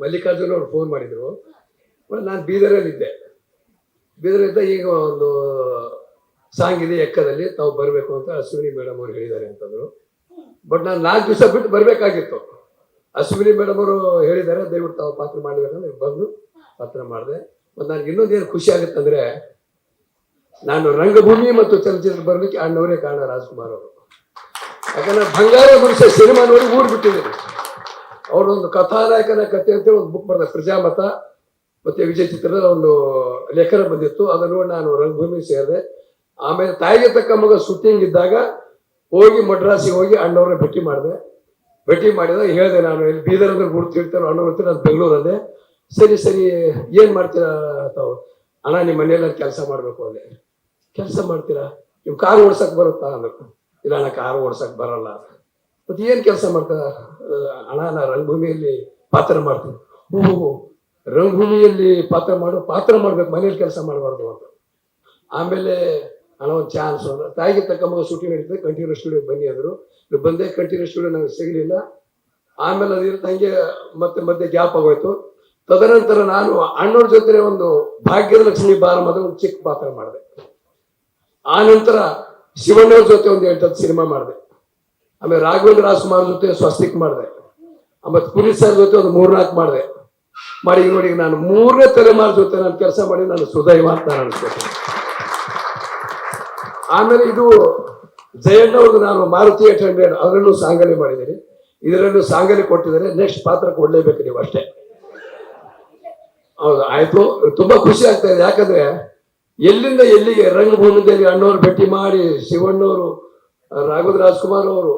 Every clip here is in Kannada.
ಮಲ್ಲಿಕಾರ್ಜುನ್ ಅವ್ರು ಫೋನ್ ಮಾಡಿದ್ರು. ನಾನು ಬೀದರಲ್ಲಿದ್ದೆ. ಈಗ ಒಂದು ಸಾಂಗ್ ಇದೆ ಎಕ್ಕದಲ್ಲಿ, ತಾವು ಬರಬೇಕು ಅಂತ ಅಶ್ವಿನಿ ಮೇಡಮ್ ಅವ್ರು ಹೇಳಿದ್ದಾರೆ ಅಂತಂದ್ರು. ಬಟ್ ನಾನು 4 ದಿವಸ ಬಿಟ್ಟು ಬರಬೇಕಾಗಿತ್ತು. ಅಶ್ವಿನಿ ಮೇಡಮ್ ಅವರು ಹೇಳಿದ್ದಾರೆ ದಯವಿಟ್ಟು ತಾವು ಪಾತ್ರ ಮಾಡಿದ್ರೆ ಬಂದು ಪಾತ್ರ ಮಾಡಿದೆ. ಮತ್ತು ನನಗೆ ಇನ್ನೊಂದೇನು ಖುಷಿ ಆಗುತ್ತಂದ್ರೆ, ನಾನು ರಂಗಭೂಮಿ ಮತ್ತು ಚಲನಚಿತ್ರ ಬರಲಿಕ್ಕೆ ಅಣ್ಣವರೇ ಕಾರಣ, ರಾಜ್ಕುಮಾರ್ ಅವರು. ಯಾಕಂದ್ರೆ ಬಂಗಾರ ಮನುಷ್ಯ ಸಿನಿಮಾ ನೋಡಿ ಊರು ಬಿಟ್ಟಿದ್ದೀನಿ. ಅವರೊಂದು ಕಥಾನಾಯಕನ ಕಥೆ ಅಂತೇಳಿ ಒಂದು ಬುಕ್ ಬರೆದ, ಪ್ರಜಾಮತ ಮತ್ತೆ ವಿಜಯ ಚಿತ್ರದ ಒಂದು ಲೇಖನ ಬಂದಿತ್ತು. ಅದನ್ನು ನೋಡಿ ನಾನು ರಂಗಭೂಮಿ ಸೇರಿದೆ. ಆಮೇಲೆ ತಾಯಿಗೆ ತಕ್ಕ ಮಗ ಶೂಟಿಂಗ್ ಇದ್ದಾಗ ಹೋಗಿ ಮಡ್ರಾಸಿಗೆ ಹೋಗಿ ಅಣ್ಣವ್ರನ್ನ ಭೇಟಿ ಮಾಡಿದಾಗ ಹೇಳಿದೆ, ನಾನು ಇಲ್ಲಿ ಬೀದರ್ ಅಂದ್ರೆ ಗುರುತಿರ್ತಾರೋ ಅಣ್ಣವ್ರ, ನಾನು ಬೆಂಗಳೂರಲ್ಲೇ. ಸರಿ ಏನ್ ಮಾಡ್ತೀರಾ ತಾವು? ಅಣ್ಣ ನಿಮ್ಮ ಮನೆಯಲ್ಲ ಕೆಲಸ ಮಾಡ್ಬೇಕು ಅಂದೆ. ಕೆಲಸ ಮಾಡ್ತೀರಾ? ನೀವು ಕಾರು ಓಡ್ಸಕ್ ಬರುತ್ತಾ ಅಂದ್ರು. ಇಲ್ಲ ಅಣ್ಣ, ಕಾರು ಓಡ್ಸಕ್ ಬರಲ್ಲ. ಮತ್ತೆ ಏನ್ ಕೆಲಸ ಮಾಡ್ತಾ? ಅಣ್ಣ ನಾ ರಂಗಭೂಮಿಯಲ್ಲಿ ಪಾತ್ರ ಮಾಡ್ತೀನಿ. ಓಹೋ, ರಂಗಭೂಮಿಯಲ್ಲಿ ಪಾತ್ರ ಮಾಡ್ಬೇಕು, ಮನೇಲಿ ಕೆಲಸ ಮಾಡಬಾರ್ದು ಅಂತ. ಆಮೇಲೆ ಅಣ್ಣ ಒಂದು ಚಾನ್ಸ್ ಅಂದ್ರೆ, ತಾಯಿಗೆ ತಕ್ಕ ಮಗ ಶೂಟಿಂಗ್ ನಡೀತದೆ, ಕಂಟಿನ್ಯೂ ಸ್ಟುಡಿಯೋ ಬನ್ನಿ ಅಂದರು. ಬಂದೆ, ಕಂಟಿನ್ಯೂ ಸ್ಟುಡಿಯೋ ನನಗೆ ಸಿಗಲಿಲ್ಲ. ಆಮೇಲೆ ಅದಿರುತ್ತೆ ಹಂಗೆ ಮತ್ತೆ ಗ್ಯಾಪ್ ಆಗೋಯ್ತು. ತದನಂತರ ನಾನು ಅಣ್ಣವ್ರ ಜೊತೆ ಒಂದು ಭಾಗ್ಯದ ಲಕ್ಷ್ಮಿ ಬಾರಮದ ಒಂದು ಚಿಕ್ಕ ಪಾತ್ರ ಮಾಡಿದೆ. ಆ ನಂತರ ಶಿವಣ್ಣವ್ರ ಜೊತೆ ಒಂದು 8 ಸಿನಿಮಾ ಮಾಡಿದೆ. ಆಮೇಲೆ ರಾಘವೇಂದ್ರ ರಾಜ್ಕುಮಾರ್ ಜೊತೆ ಸ್ವಸ್ತಿಕ್ ಮಾಡಿದೆ. ಆಮೇಲೆ ಪುನೀತ್ ಸರ್ ಜೊತೆ ಒಂದು 3-4 ಮಾಡಿದೆ. ನೋಡಿ ನಾನು 3ನೇ ತಲೆಮಾರು ಜೊತೆ ನಾನು ಕೆಲಸ ಮಾಡಿ ನಾನು ಸುದೈವ ಅಂತ ನಾನು ಅನ್ಸ್ಕೊತೀನಿ. ಆಮೇಲೆ ಇದು ಜಯಣ್ಣವ್ರದ್ದು ನಾನು ಮಾರುತಿ 800 ಅದರಲ್ಲೂ ಸಾಂಗಲಿ ಮಾಡಿದ್ದೀನಿ. ಇದರಲ್ಲೂ ಸಾಂಗಲಿ ಕೊಟ್ಟಿದ್ದಾರೆ. ನೆಕ್ಸ್ಟ್ ಪಾತ್ರ ಕೊಡ್ಲೇಬೇಕು ನೀವು ಅಷ್ಟೇ. ಹೌದು, ಆಯ್ತು. ತುಂಬಾ ಖುಷಿ ಆಗ್ತಾ ಇದೆ. ಯಾಕಂದ್ರೆ ಎಲ್ಲಿಂದ ಎಲ್ಲಿಗೆ ರಂಗಭೂಮಿಯಲ್ಲಿ ಅಣ್ಣವ್ರು ಭೇಟಿ ಮಾಡಿ, ಶಿವಣ್ಣವರು, ರಾಘವೇಂದ್ರ ರಾಜ್ಕುಮಾರ್ ಅವರು,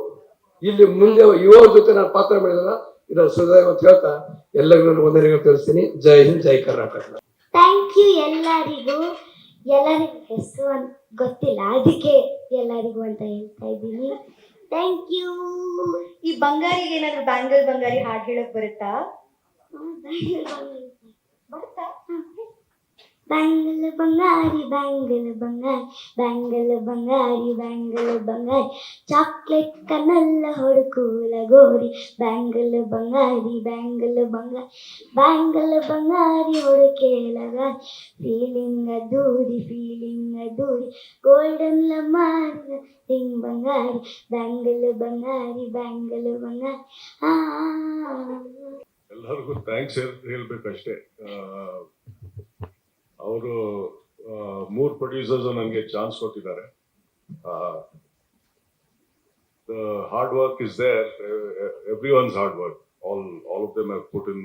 ಇಲ್ಲಿ ಮುಂದೆ ಯುವರ ಜೊತೆ ನಾನು ಪಾತ್ರ ಮಾಡಿದಾಗ ಇದನ್ನು ಸುದೈವ ಅಂತ ಹೇಳ್ತಾ ಎಲ್ಲರಿಗೂ ವಂದನೆಗಳು ತಿಳಿಸ್ತೀನಿ. ಜೈ ಹಿಂದ್, ಜೈ ಕರ್ನಾಟಕ. Thank you. ಎಲ್ಲರಿಗೂ ಹೆಸರು ಗೊತ್ತಿಲ್ಲ, ಅದಕ್ಕೆ ಎಲ್ಲರಿಗೂ ಅಂತ ಹೇಳ್ತಾ ಇದ್ದೀನಿ. Thank you. ಈ ಬಂಗಾರಿಗೆ ಏನಾದ್ರು ಬಂಗಾರಿ ಹಾಡು ಹೇಳಕ್ ಬರುತ್ತಾ? ಬ್ಯಾಂಗಲ್ ಬಂಗಾರಿ ಬ್ಯಾಂಗಲ್ ಬಂಗಾರಿ ಚಾಕ್ಲೇಟ್ ಕಣ್ಣಲ್ಲ ಹೊಡ್ಕೂಲ ಗೋರಿ. ಬ್ಯಾಂಗಲ್ ಬಂಗಾರಿ ಹೊಡಕೇಲಗ ಫೀಲಿಂಗ್ ದೂರಿ ಗೋಲ್ಡನ್ ಲಮಾರಿ ಹಿಂಗ್ ಬಂಗಾರಿ. ಬ್ಯಾಂಗಲ್ ಬಂಗಾರಿ ಎಲ್ಲರಿಗೂ ಥ್ಯಾಂಕ್ಸ್ ಹೇಳ್ಬೇಕಷ್ಟೇ. ಅವರು 3 ಪ್ರೊಡ್ಯೂಸರ್ಸ್ ನನಗೆ ಚಾನ್ಸ್ ಕೊಟ್ಟಿದ್ದಾರೆ. The hard work is there, everyone's hard work. All of them have put in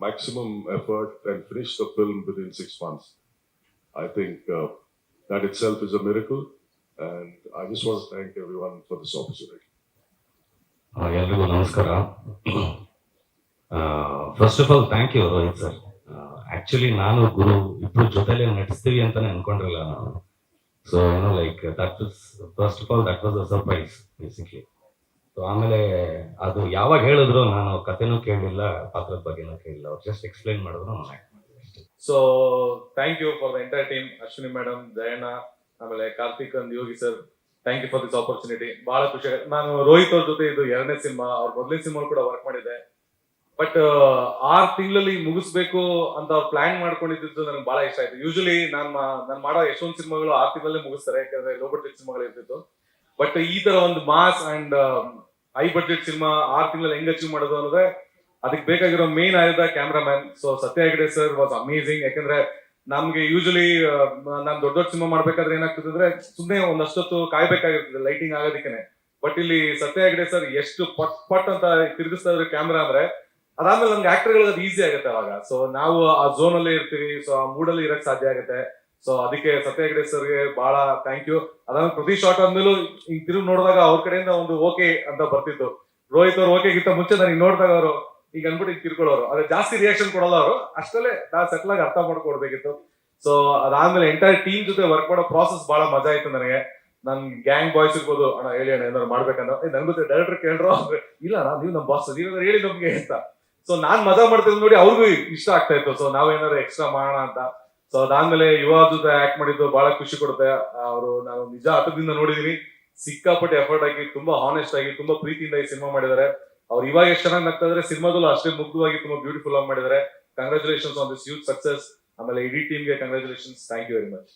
maximum effort and finished the film within 6 months. I think that itself is a miracle, and I just want to thank everyone for this opportunity. ಎಲ್ರಿಗೂ ನಮಸ್ಕಾರ. First of all thank you Rohit sir. Actually ನಾನು ಗುರು ಇಬ್ರು ಜೊತೆಲೆ ನಟಿಸ್ತೀವಿ ಅಂತಾನೆ ಅನ್ಕೊಂಡಿರಲಿಲ್ಲ ನಾನು. So like that is first of all that was a surprise basically. So ಆಮೇಲೆ ಅದು ಯಾವಾಗ ಹೇಳಿದ್ರು ನಾನು ಕಥೆನೂ ಕೇಳಲಿಲ್ಲ, ಪಾತ್ರದ ಬಗ್ಗೆನೂ ಕೇಳಿಲ್ಲ. ಅವ್ರು ಜಸ್ಟ್ ಎಕ್ಸ್ಪ್ಲೈನ್ ಮಾಡಿದ್ರು, ನಾನು ಆಕ್ಟ್ ಮಾಡಿದೆ ಅಷ್ಟೇ. So thank you for the entire team. Ashwini madam, Jayanna, ಆಮೇಲೆ Karthik and Yogi sir, thank you for this opportunity. ಬಹಳ ಖುಷಿ ಆಗುತ್ತೆ. ನಾನು ರೋಹಿತ್ ಅವ್ರ ಜೊತೆ ಇದು 2ನೇ ಸಿನಿಮಾ, ಅವ್ರ ಮೊದಲನೇ ಸಿನಿಮಾ ಕೂಡ ವರ್ಕ್ ಮಾಡಿದೆ. ಬಟ್ 6 ತಿಂಗಳಲ್ಲಿ ಮುಗಿಸ್ಬೇಕು ಅಂತ ಪ್ಲಾನ್ ಮಾಡ್ಕೊಂಡಿದ್ದು ನನಗೆ ಬಹಳ ಇಷ್ಟ ಆಯ್ತು. ಯೂಶಲಿ ನಾನು ಮಾಡೋ ಎಷ್ಟೊಂದು ಸಿನಿಮಾಗಳು 6 ತಿಂಗಳಲ್ಲೇ ಮುಗಿಸ್ತಾರೆ, ಯಾಕಂದ್ರೆ ಲೋ ಬಡ್ಜೆಟ್ ಸಿನಿಮಾಗಳು ಇರ್ತಿತ್ತು. ಬಟ್ ಈ ತರ ಒಂದು mass and high budget cinema 6 ತಿಂಗಳಲ್ಲಿ ಹೆಂಗ್ ಅಚೀವ್ ಮಾಡೋದು ಅನ್ನೋದೇ ಅದಕ್ಕೆ ಬೇಕಾಗಿರೋ ಮೇನ್ ಆದ ಕ್ಯಾಮ್ರಾಮನ್. ಸೊ ಸತ್ಯ ಹೆಗ್ಡೆ ಸರ್ ವಾಸ್ ಅಮೇಸಿಂಗ್. ಯಾಕಂದ್ರೆ ನಮ್ಗೆ ಯೂಶಲಿ ನಾನು ದೊಡ್ಡ ಸಿನಿಮಾ ಮಾಡ್ಬೇಕಾದ್ರೆ ಏನಾಗ್ತದೆ ಅಂದ್ರೆ ಸುಮ್ಮನೆ ಒಂದಷ್ಟೊತ್ತು ಕಾಯ್ಬೇಕಾಗಿರ್ತದೆ ಲೈಟಿಂಗ್ ಆಗೋದಕ್ಕೆ. ಬಟ್ ಇಲ್ಲಿ ಸತ್ಯ ಹೆಗ್ಡೆ ಸರ್ ಎಷ್ಟು ಪಟ್ ಅಂತ ತಿರುಗಿಸ್ತಾ ಇದ್ರೆ ಕ್ಯಾಮ್ರಾ ಅಂದ್ರೆ, ಅದಾದ್ಮೇಲೆ ನಮ್ಗೆ ಆಕ್ಟರ್ಗಳಿಗೆ ಅದು ಈಸಿ ಆಗುತ್ತೆ ಅವಾಗ. ಸೊ ನಾವು ಆ ಝೋನ್ ಅಲ್ಲೇ ಇರ್ತೀವಿ, ಸೊ ಆ ಮೂಡಲ್ಲಿ ಇರಕ್ ಸಾಧ್ಯ ಆಗುತ್ತೆ. ಸೊ ಅದಕ್ಕೆ ಸತ್ಯ ಹೆಗ್ಡೆ ಸರ್ಗೆ ಬಹಳ ಥ್ಯಾಂಕ್ ಯು. ಅದಾದ್ಮೇಲೆ ಪ್ರತಿ ಶಾರ್ಟ್ ಆದ್ಮೇಲೂ ಹಿಂಗ್ ತಿರುಗಿ ನೋಡಿದಾಗ ಅವ್ರ ಕಡೆಯಿಂದ ಒಂದು ಓಕೆ ಅಂತ ಬರ್ತಿತ್ತು. ರೋಹಿತ್ ಅವ್ರು ಓಕೆಗಿಂತ ಮುಂಚೆ ನನಗೆ ನೋಡಿದಾಗ ಅವರು ಈಗ ಅನ್ಬಿಟ್ಟು ಈಗ ತಿರ್ಕೊಳ್ಳೋರು, ಅದೇ ಜಾಸ್ತಿ ರಿಯಾಕ್ಷನ್ ಕೊಡಲ್ಲ ಅವರು, ಅಷ್ಟಲ್ಲೇ ನಾವು ಸೆಟ್ಲ್ ಆಗಿ ಅರ್ಥ ಮಾಡ್ಕೊಡ್ಬೇಕಿತ್ತು. ಸೊ ಅದಾದ್ಮೇಲೆ ಎಂಟೈರ್ ಟೀಮ್ ಜೊತೆ ವರ್ಕ್ ಮಾಡೋ ಪ್ರಾಸೆಸ್ ಬಹಳ ಮಜಾ ಆಯ್ತು ನನಗೆ. ನನ್ ಗ್ಯಾಂಗ್ ಬಾಯ್ಸ್ ಇರ್ಬೋದು, ಅಣ್ಣ ಹೇಳಿ ಅಣ್ಣ ಏನಾದ್ರು ಮಾಡ್ಬೇಕಂದ್ರೆ ನನ್ ಗೊತ್ತೆ ಡೈರೆಕ್ಟರ್ ಕೇಳ್ರು, ಇಲ್ಲ ನೀವು ನಮ್ಮ ಬಾಸ್ ನೀವೇನಾದ್ರು ಹೇಳಿ ನಮ್ಗೆ ಅಂತ. ಸೊ ನಾನ್ ಮಜಾ ಮಾಡ್ತಿದ್ ನೋಡಿ ಅವ್ರಿಗೂ ಇಷ್ಟ ಆಗ್ತಾ ಇತ್ತು. ಸೊ ನಾವೇನಾದ್ರು ಎಕ್ಸ್ಟ್ರಾ ಮಾಡೋಣ ಅಂತ. ಸೊ ಅದಾದ್ಮೇಲೆ ಯುವ ಜೊತೆ ಆಕ್ಟ್ ಮಾಡಿದ್ದು ಬಹಳ ಖುಷಿ ಕೊಡುತ್ತೆ. ಅವರು ನಾನು ನಿಜ ಹತ್ತದಿಂದ ನೋಡಿದೀನಿ, ಸಿಕ್ಕಾಪಟ್ಟೆ ಎಫರ್ಟ್ ಆಗಿ, ತುಂಬಾ ಹಾನೆಸ್ಟ್ ಆಗಿ, ತುಂಬಾ ಪ್ರೀತಿಯಿಂದ ಈ ಸಿನಿಮಾ ಮಾಡಿದ್ದಾರೆ. ಅವ್ರು ಇವಾಗ ಎಷ್ಟು ಚೆನ್ನಾಗಿ ನಗ್ತಾ ಇದ್ರೆ ಸಿನಿಮಾದಲ್ಲೂ ಅಷ್ಟೇ ಮುಗ್ಧವಾಗಿ ತುಂಬಾ ಬ್ಯೂಟಿಫುಲ್ ಆಗಿ ಮಾಡಿದ್ದಾರೆ. Congratulations on this huge success. ಆಮೇಲೆ ಇಡೀ ಟೀಮ್ಗೆ congratulations. Thank you very much.